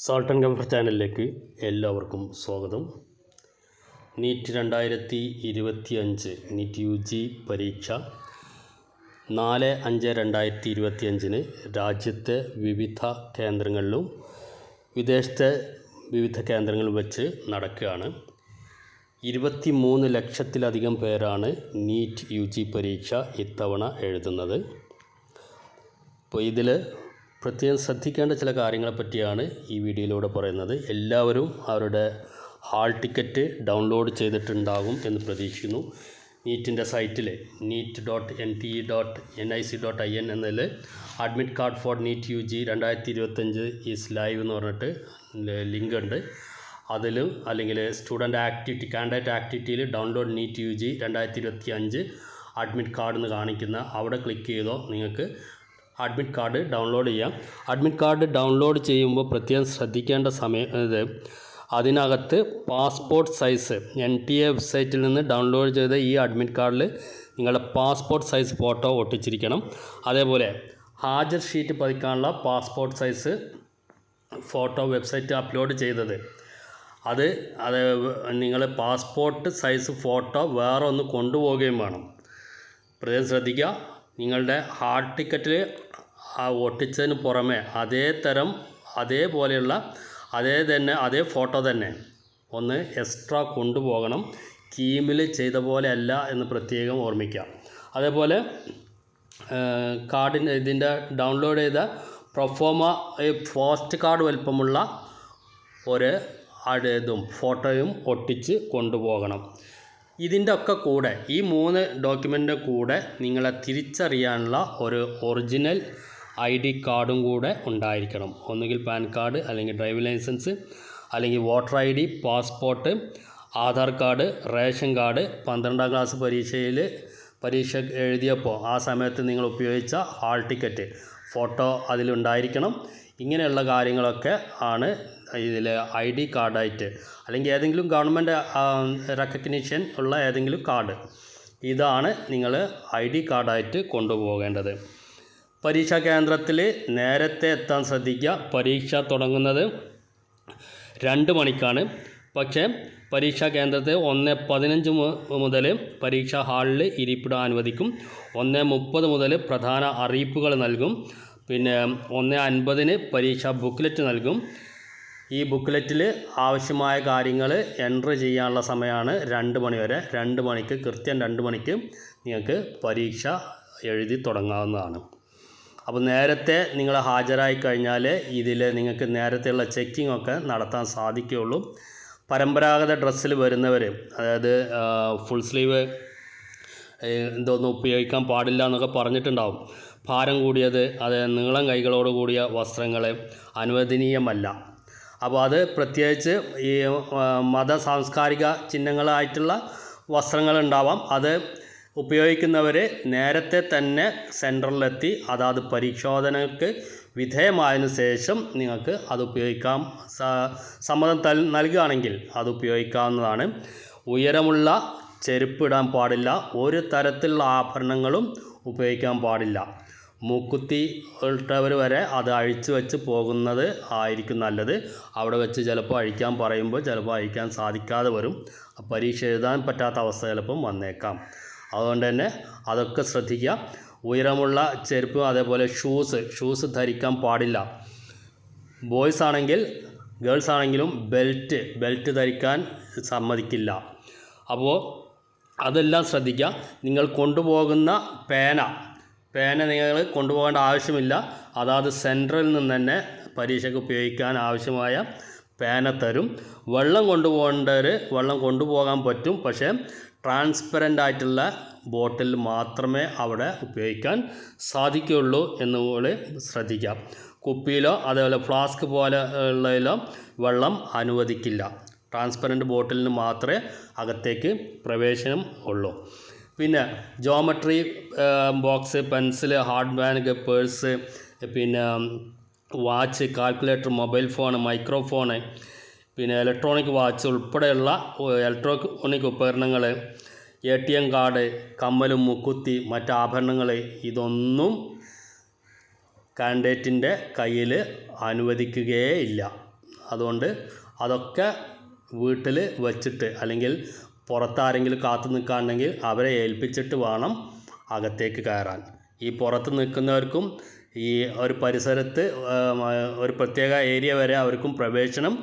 Salt and comfort ചാനലിലേക്ക് എല്ലാവർക്കും സ്വാഗതം. നീറ്റ് 2025 നീറ്റ് UG പരീക്ഷ 4/5/2025 രാജ്യത്തെ വിവിധ കേന്ദ്രങ്ങളിലും വിദേശത്തെ വിവിധ കേന്ദ്രങ്ങളിലും വെച്ച് നടക്കുകയാണ്. 23 ലക്ഷത്തിലധികം പേരാണ് നീറ്റ് UG പരീക്ഷ ഇത്തവണ എഴുതുന്നത്. അപ്പോൾ ഇതിൽ പ്രത്യേകം ശ്രദ്ധിക്കേണ്ട ചില കാര്യങ്ങളെ പറ്റിയാണ് ഈ വീഡിയോയിലൂടെ പറയുന്നത്. എല്ലാവരും അവരുടെ ഹാൾ ടിക്കറ്റ് ഡൗൺലോഡ് ചെയ്തിട്ടുണ്ടാകും എന്ന് പ്രതീക്ഷിക്കുന്നു. നീറ്റിൻ്റെ സൈറ്റിൽ neet.nte.nic.in എന്നതിൽ admit card for NEET UG 2025 is live എന്ന് പറഞ്ഞിട്ട് ലിങ്ക് ഉണ്ട്. അതിലും അല്ലെങ്കിൽ സ്റ്റുഡൻറ്റ് ആക്ടിവിറ്റി കാൻഡിഡേറ്റ് ആക്ടിവിറ്റിയിൽ download NEET UG 2025 admit card എന്ന് കാണിക്കുന്ന അവിടെ ക്ലിക്ക് ചെയ്തോ നിങ്ങൾക്ക് അഡ്മിറ്റ് കാർഡ് ഡൗൺലോഡ് ചെയ്യാം. അഡ്മിറ്റ് കാർഡ് ഡൗൺലോഡ് ചെയ്യുമ്പോൾ പ്രത്യേകം ശ്രദ്ധിക്കേണ്ട അതിനകത്ത് പാസ്പോർട്ട് സൈസ് NTA വെബ്സൈറ്റിൽ നിന്ന് ഡൗൺലോഡ് ചെയ്ത ഈ അഡ്മിറ്റ് കാർഡിൽ നിങ്ങളുടെ പാസ്പോർട്ട് സൈസ് ഫോട്ടോ ഒട്ടിച്ചിരിക്കണം. അതേപോലെ ഹാജർ ഷീറ്റ് പതിക്കാനുള്ള passport size photo website upload ചെയ്തത് അത് നിങ്ങൾ പാസ്പോർട്ട് സൈസ് ഫോട്ടോ വേറെ ഒന്ന് കൊണ്ടുപോവുകയും വേണം. പ്രത്യേകം ശ്രദ്ധിക്കുക. നിങ്ങളുടെ ഹാൾ ടിക്കറ്റിൽ ഒട്ടിച്ചതിന് പുറമെ അതേപോലെയുള്ള അതേ ഫോട്ടോ തന്നെ ഒന്ന് എക്സ്ട്രാ കൊണ്ടുപോകണം. കീമിൽ ചെയ്ത പോലെ അല്ല എന്ന് പ്രത്യേകം ഓർമ്മിക്കുക. അതേപോലെ ഇതിൻ്റെ ഡൗൺലോഡ് ചെയ്ത പ്രൊഫോമ പോസ്റ്റ് കാർഡ് വലിപ്പമുള്ള ഒരു ഫോട്ടോയും ഒട്ടിച്ച് കൊണ്ടുപോകണം. ഇതിൻ്റെ ഒക്കെ കൂടെ ഈ 3 ഡോക്യുമെൻ്റിൻ്റെ കൂടെ നിങ്ങളെ തിരിച്ചറിയാനുള്ള ഒരു ഒറിജിനൽ ID കാർഡും കൂടെ ഉണ്ടായിരിക്കണം. ഒന്നുകിൽ പാൻ കാർഡ്, അല്ലെങ്കിൽ ഡ്രൈവിംഗ് ലൈസൻസ്, അല്ലെങ്കിൽ voter ID, passport, Aadhaar card, ration card, 12ാം class പരീക്ഷ എഴുതിയപ്പോൾ ആ സമയത്ത് നിങ്ങൾ ഉപയോഗിച്ച ഹാൾ ടിക്കറ്റ് ഫോട്ടോ അതിലുണ്ടായിരിക്കണം. ഇങ്ങനെയുള്ള കാര്യങ്ങളൊക്കെ ആണ് ഇതിൽ ID കാർഡായിട്ട്, അല്ലെങ്കിൽ ഏതെങ്കിലും ഗവൺമെൻറ് റെക്കഗ്നിഷൻ ഉള്ള ഏതെങ്കിലും കാർഡ്, ഇതാണ് നിങ്ങൾ ID കാർഡായിട്ട് കൊണ്ടുപോകേണ്ടത്. പരീക്ഷാ കേന്ദ്രത്തിൽ നേരത്തെ എത്താൻ ശ്രദ്ധിക്കുക. പരീക്ഷ തുടങ്ങുന്നത് 2 മണിക്കാണ്. പക്ഷേ പരീക്ഷാ കേന്ദ്രത്തിൽ 1:15 മുതൽ പരീക്ഷാ ഹാളിൽ ഇരിപ്പിടം അനുവദിക്കും. 1:30 മുതൽ പ്രധാന അറിയിപ്പുകൾ നൽകും. പിന്നെ 1:50 പരീക്ഷാ ബുക്ക്ലെറ്റ് നൽകും. ഈ ബുക്ക്ലെറ്റിൽ ആവശ്യമായ കാര്യങ്ങൾ എൻ്റർ ചെയ്യാനുള്ള സമയമാണ് 2 മണി വരെ. 2 മണിക്ക് കൃത്യം 2 മണിക്ക് നിങ്ങൾക്ക് പരീക്ഷ എഴുതി തുടങ്ങാവുന്നതാണ്. അപ്പോൾ നേരത്തെ നിങ്ങൾ ഹാജരായി കഴിഞ്ഞാൽ ഇതിൽ നിങ്ങൾക്ക് നേരത്തെയുള്ള ചെക്കിംഗ് ഒക്കെ നടത്താൻ സാധിക്കുകയുള്ളൂ. പരമ്പരാഗത ഡ്രസ്സിൽ വരുന്നവർ, അതായത് ഫുൾ സ്ലീവ് ഇതൊന്നും ഉപയോഗിക്കാൻ പാടില്ല എന്നൊക്കെ പറഞ്ഞിട്ടുണ്ടാവും. ഭാരം കൂടിയത്, നീളം കൈകളോട് കൂടിയ വസ്ത്രങ്ങൾ അനുവദനീയമല്ല. അപ്പോൾ അത് പ്രത്യേകിച്ച് ഈ സാംസ്കാരിക ചിഹ്നങ്ങളായിട്ടുള്ള വസ്ത്രങ്ങളുണ്ടാവാം. അത് ഉപയോഗിക്കുന്നവർ നേരത്തെ തന്നെ സെൻറ്ററിലെത്തി അതാത് പരിശോധനയ്ക്ക് വിധേയമായതിനു ശേഷം നിങ്ങൾക്ക് അത് ഉപയോഗിക്കാം. സമ്മതം നൽകുകയാണെങ്കിൽ അത് ഉപയോഗിക്കാവുന്നതാണ്. ഉയരമുള്ള ചെരുപ്പ് ഇടാൻ പാടില്ല. ഒരു തരത്തിലുള്ള ആഭരണങ്ങളും ഉപയോഗിക്കാൻ പാടില്ല. മൂക്കുത്തി ഇട്ടവർ വരെ അത് അഴിച്ചു വെച്ച് പോകുന്നത് ആയിരിക്കും നല്ലത്. അവിടെ വെച്ച് ചിലപ്പോൾ അഴിക്കാൻ പറയുമ്പോൾ ചിലപ്പോൾ അഴിക്കാൻ സാധിക്കാതെ വരും. പരീക്ഷ എഴുതാൻ പറ്റാത്ത അവസ്ഥ ചിലപ്പം വന്നേക്കാം. അതുകൊണ്ട് തന്നെ അതൊക്കെ ശ്രദ്ധിക്കുക. ഉയരമുള്ള ചെരുപ്പ്, അതേപോലെ ഷൂസ് ധരിക്കാൻ പാടില്ല. ബോയ്സ് ആണെങ്കിൽ ഗേൾസ് ആണെങ്കിലും ബെൽറ്റ് ധരിക്കാൻ സമ്മതിക്കില്ല. അപ്പോൾ അതെല്ലാം ശ്രദ്ധിക്കുക. നിങ്ങൾ കൊണ്ടുപോകുന്ന പേന നിങ്ങൾ കൊണ്ടുപോകേണ്ട ആവശ്യമില്ല. അതാത് സെൻറ്ററിൽ നിന്ന് തന്നെ പരീക്ഷയ്ക്ക് ഉപയോഗിക്കാൻ ആവശ്യമായ പേന തരും. വെള്ളം കൊണ്ടുപോകേണ്ടവർ വെള്ളം കൊണ്ടുപോകാൻ പറ്റും. പക്ഷേ ട്രാൻസ്പെറൻ്റ് ആയിട്ടുള്ള ബോട്ടിൽ മാത്രമേ അവിടെ ഉപയോഗിക്കാൻ സാധിക്കുകയുള്ളൂ എന്നുകൂടി ശ്രദ്ധിക്കാം. കുപ്പിയിലോ അതേപോലെ ഫ്ലാസ്ക് പോലെ ഉള്ളതിലോ വെള്ളം അനുവദിക്കില്ല. ട്രാൻസ്പെറൻറ്റ് ബോട്ടിലിന് മാത്രമേ അകത്തേക്ക് പ്രവേശനം ഉള്ളൂ. പിന്നെ geometry box, pencil, hard bag, purse, പിന്നെ watch, calculator, mobile phone, microphone, പിന്നെ ഇലക്ട്രോണിക് വാച്ച് ഉൾപ്പെടെയുള്ള ഇലക്ട്രോണിക് ഉപകരണങ്ങൾ, ATM കാർഡ്, കമ്മലും മുക്കുത്തി, മറ്റ് ആഭരണങ്ങൾ, ഇതൊന്നും കാൻഡിഡേറ്റിൻ്റെ കയ്യിൽ അനുവദിക്കുകയേ ഇല്ല. അതുകൊണ്ട് അതൊക്കെ വീട്ടിൽ വച്ചിട്ട് അല്ലെങ്കിൽ പുറത്താരെങ്കിലും കാത്തു നിൽക്കുകയാണെങ്കിൽ അവരെ ഏൽപ്പിച്ചിട്ട് വേണം അകത്തേക്ക് കയറാൻ. ഈ പുറത്ത് നിൽക്കുന്നവർക്കും ഈ ഒരു പരിസരത്ത് ഒരു പ്രത്യേക ഏരിയ വരെ അവർക്കും പ്രവേശനം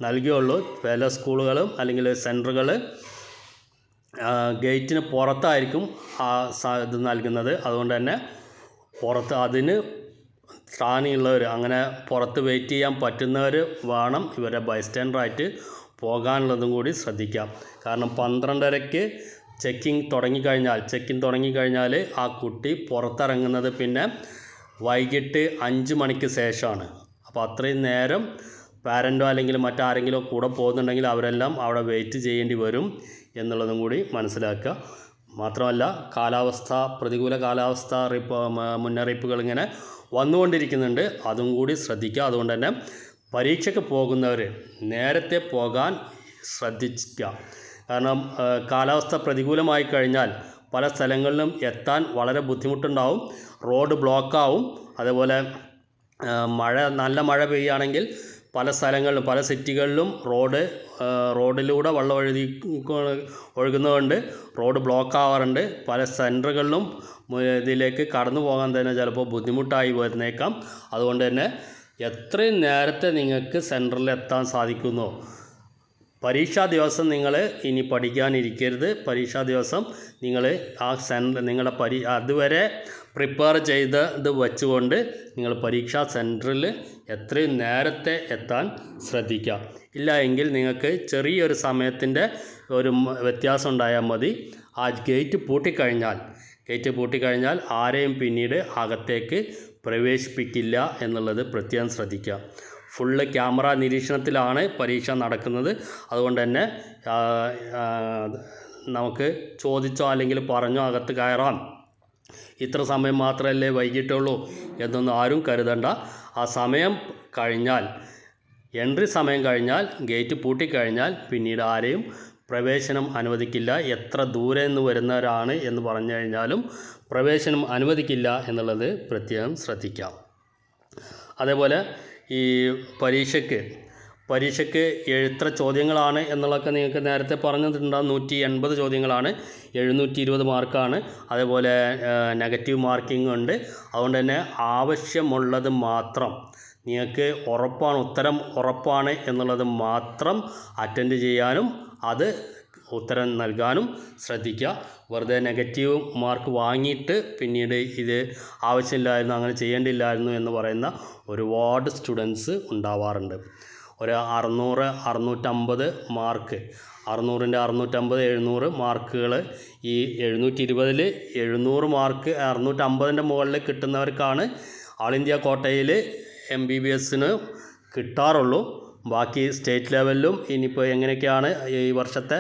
നൽകിയുള്ളൂ. പല സ്കൂളുകളും അല്ലെങ്കിൽ സെൻറ്ററുകൾ ഗേറ്റിന് പുറത്തായിരിക്കും ഇത് നൽകുന്നത്. അതുകൊണ്ട് തന്നെ പുറത്ത് അതിന് സ്ഥാനമുള്ളവർ, അങ്ങനെ പുറത്ത് വെയിറ്റ് ചെയ്യാൻ പറ്റുന്നവർ വേണം ഇവരെ ബൈസ്റ്റാൻഡറായിട്ട് പോകാനുള്ളതും കൂടി ശ്രദ്ധിക്കാം. കാരണം 12:30-ക്ക് ചെക്കിങ് തുടങ്ങിക്കഴിഞ്ഞാൽ ആ കുട്ടി പുറത്തിറങ്ങുന്നത് പിന്നെ വൈകിട്ട് 5 മണിക്ക് ശേഷമാണ്. അപ്പോൾ അത്രയും നേരം പാരൻറ്റോ അല്ലെങ്കിൽ മറ്റാരെങ്കിലും കൂടെ പോകുന്നുണ്ടെങ്കിൽ അവരെല്ലാം അവിടെ വെയിറ്റ് ചെയ്യേണ്ടി വരും എന്നുള്ളതും കൂടി മനസ്സിലാക്കുക. മാത്രമല്ല പ്രതികൂല കാലാവസ്ഥ മുന്നറിയിപ്പുകൾ ഇങ്ങനെ വന്നുകൊണ്ടിരിക്കുന്നുണ്ട്, അതും കൂടി ശ്രദ്ധിക്കുക. അതുകൊണ്ട് തന്നെ പരീക്ഷയ്ക്ക് പോകുന്നവർ നേരത്തെ പോകാൻ ശ്രദ്ധിക്കുക. കാരണം കാലാവസ്ഥ പ്രതികൂലമായി കഴിഞ്ഞാൽ പല സ്ഥലങ്ങളിലും എത്താൻ വളരെ ബുദ്ധിമുട്ടുണ്ടാവും, റോഡ് ബ്ലോക്കാവും. അതേപോലെ നല്ല മഴ പെയ്യുകയാണെങ്കിൽ പല സ്ഥലങ്ങളിലും പല സിറ്റികളിലും റോഡിലൂടെ വെള്ളം ഒഴുകുന്നതുകൊണ്ട് റോഡ് ബ്ലോക്ക് ആവാറുണ്ട്. പല സെൻറ്ററുകളിലും ഇതിലേക്ക് കടന്നു പോകാൻ തന്നെ ചിലപ്പോൾ ബുദ്ധിമുട്ടായി വരുന്നേക്കാം. അതുകൊണ്ട് തന്നെ എത്രയും നേരത്തെ നിങ്ങൾക്ക് സെൻറ്ററിൽ എത്താൻ സാധിക്കുന്നോ, പരീക്ഷാ ദിവസം നിങ്ങൾ ഇനി പഠിക്കാനിരിക്കരുത്. പരീക്ഷാ ദിവസം നിങ്ങൾ ആ നിങ്ങളുടെ അതുവരെ പ്രിപ്പയർ ചെയ്തത് വെച്ചുകൊണ്ട് നിങ്ങൾ പരീക്ഷാ സെൻറ്ററിൽ എത്രയും നേരത്തെ എത്താൻ ശ്രദ്ധിക്കുക. ഇല്ല എങ്കിൽ നിങ്ങൾക്ക് ചെറിയൊരു സമയത്തിൻ്റെ ഒരു വ്യത്യാസം ഉണ്ടായാൽ മതി. ആ ഗേറ്റ് പൂട്ടിക്കഴിഞ്ഞാൽ ആരെയും പിന്നീട് അകത്തേക്ക് പ്രവേശിപ്പിക്കില്ല എന്നുള്ളത് പ്രത്യേകം ശ്രദ്ധിക്കുക. ഫുള്ള് ക്യാമറ നിരീക്ഷണത്തിലാണ് പരീക്ഷ നടക്കുന്നത്. അതുകൊണ്ട് തന്നെ നമുക്ക് ചോദിച്ചോ അല്ലെങ്കിൽ പറഞ്ഞോ അകത്ത് കയറാം, ഇത്ര സമയം മാത്രമല്ലേ വൈകിട്ടുള്ളൂ എന്നൊന്നും ആരും കരുതണ്ട. ആ സമയം കഴിഞ്ഞാൽ, എൻട്രി സമയം കഴിഞ്ഞാൽ, ഗേറ്റ് പൂട്ടിക്കഴിഞ്ഞാൽ പിന്നീട് ആരെയും പ്രവേശനം അനുവദിക്കില്ല. എത്ര ദൂരെ നിന്ന് വരുന്നവരാണ് എന്ന് പറഞ്ഞു കഴിഞ്ഞാലും പ്രവേശനം അനുവദിക്കില്ല എന്നുള്ളത് പ്രത്യേകം ശ്രദ്ധിക്കാം. അതേപോലെ ഈ പരീക്ഷയ്ക്ക് എത്ര ചോദ്യങ്ങളാണ് എന്നുള്ളതൊക്കെ നിങ്ങൾക്ക് നേരത്തെ പറഞ്ഞിട്ടുണ്ടാകും. 180 ചോദ്യങ്ങളാണ്, 720 മാർക്കാണ്. അതേപോലെ നെഗറ്റീവ് മാർക്കിംഗ് ഉണ്ട്. അതുകൊണ്ട് തന്നെ ആവശ്യമുള്ളത് മാത്രം നിങ്ങൾക്ക് ഉത്തരം ഉറപ്പാണ് എന്നുള്ളത് മാത്രം അറ്റൻഡ് ചെയ്യാനും അത് ഉത്തരം നൽകാനും ശ്രദ്ധിക്കുക. വെറുതെ നെഗറ്റീവ് മാർക്ക് വാങ്ങിയിട്ട് പിന്നീട് ഇത് ആവശ്യമില്ലായിരുന്നു, അങ്ങനെ ചെയ്യേണ്ടില്ലായിരുന്നു എന്ന് പറയുന്ന ഒരുപാട് സ്റ്റുഡൻസ് ഉണ്ടാവാറുണ്ട്. ഒരു 600, 650 മാർക്ക്, 600-ൻ്റെ 650, 700 മാർക്കുകൾ ഈ 720-ൽ 700 മാർക്ക് 650-ൻ്റെ മുകളിൽ കിട്ടുന്നവർക്കാണ് ആൾ ഇന്ത്യ കോട്ടയിൽ MBBSന് കിട്ടാറുള്ളൂ. ബാക്കി സ്റ്റേറ്റ് ലെവലിലും ഇനിയിപ്പോൾ എങ്ങനെയൊക്കെയാണ് ഈ വർഷത്തെ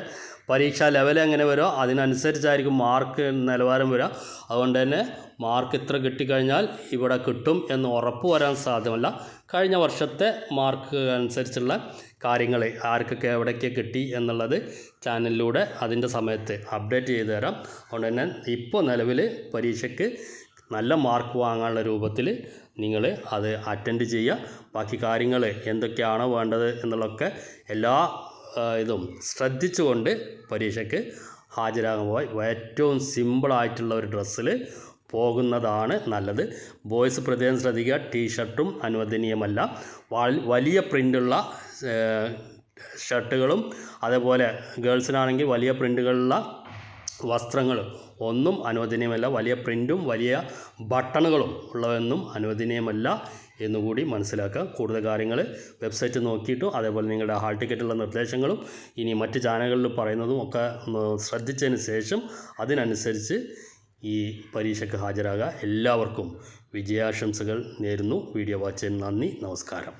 പരീക്ഷാ ലെവൽ എങ്ങനെ വരുമോ അതിനനുസരിച്ചായിരിക്കും മാർക്ക് നിലവാരം വരിക. അതുകൊണ്ട് തന്നെ മാർക്ക് ഇത്ര കിട്ടിക്കഴിഞ്ഞാൽ ഇവിടെ കിട്ടും എന്ന് ഉറപ്പ് വരാൻ സാധ്യമല്ല. കഴിഞ്ഞ വർഷത്തെ മാർക്ക് അനുസരിച്ചുള്ള കാര്യങ്ങൾ ആർക്കൊക്കെ എവിടേക്ക് കിട്ടി എന്നുള്ളത് ചാനലിലൂടെ അതിൻ്റെ സമയത്ത് അപ്ഡേറ്റ് ചെയ്തു തരാം. അതുകൊണ്ട് തന്നെ ഇപ്പോൾ നിലവിൽ പരീക്ഷയ്ക്ക് നല്ല മാർക്ക് വാങ്ങാനുള്ള രൂപത്തിൽ നിങ്ങൾ അത് അറ്റൻഡ് ചെയ്യുക. ബാക്കി കാര്യങ്ങൾ എന്തൊക്കെയാണോ വേണ്ടത് എന്നുള്ളതൊക്കെ എല്ലാ ഇതും ശ്രദ്ധിച്ചുകൊണ്ട് പരീക്ഷയ്ക്ക് ഹാജരാകുമ്പോൾ ഏറ്റവും സിമ്പിളായിട്ടുള്ള ഒരു ഡ്രസ്സിൽ പോകുന്നതാണ് നല്ലത്. ബോയ്സ് പ്രത്യേകം ശ്രദ്ധിക്കുക, ടീഷർട്ടും അനുവദനീയമല്ല. വലിയ പ്രിൻ്റുള്ള ഷർട്ടുകളും അതേപോലെ ഗേൾസിനാണെങ്കിൽ വലിയ പ്രിൻ്റുകളുള്ള വസ്ത്രങ്ങൾ ഒന്നും അനുവദനീയമല്ല. വലിയ പ്രിൻറ്റും വലിയ ബട്ടണുകളും ഉള്ളതൊന്നും അനുവദനീയമല്ല എന്നുകൂടി മനസ്സിലാക്കുക. കൂടുതൽ കാര്യങ്ങൾ വെബ്സൈറ്റ് നോക്കിയിട്ടും അതേപോലെ നിങ്ങളുടെ ഹാൾ ടിക്കറ്റുള്ള നിർദ്ദേശങ്ങളും ഇനി മറ്റ് ചാനലുകളിൽ പറയുന്നതും ഒക്കെ ശ്രദ്ധിച്ചതിന് ശേഷം അതിനനുസരിച്ച് ഈ പരീക്ഷയ്ക്ക് ഹാജരാകുക. എല്ലാവർക്കും വിജയാശംസകൾ നേരുന്നു. വീഡിയോ വാച്ച് ചെയ്യുന്നതിന് നന്ദി, നമസ്കാരം.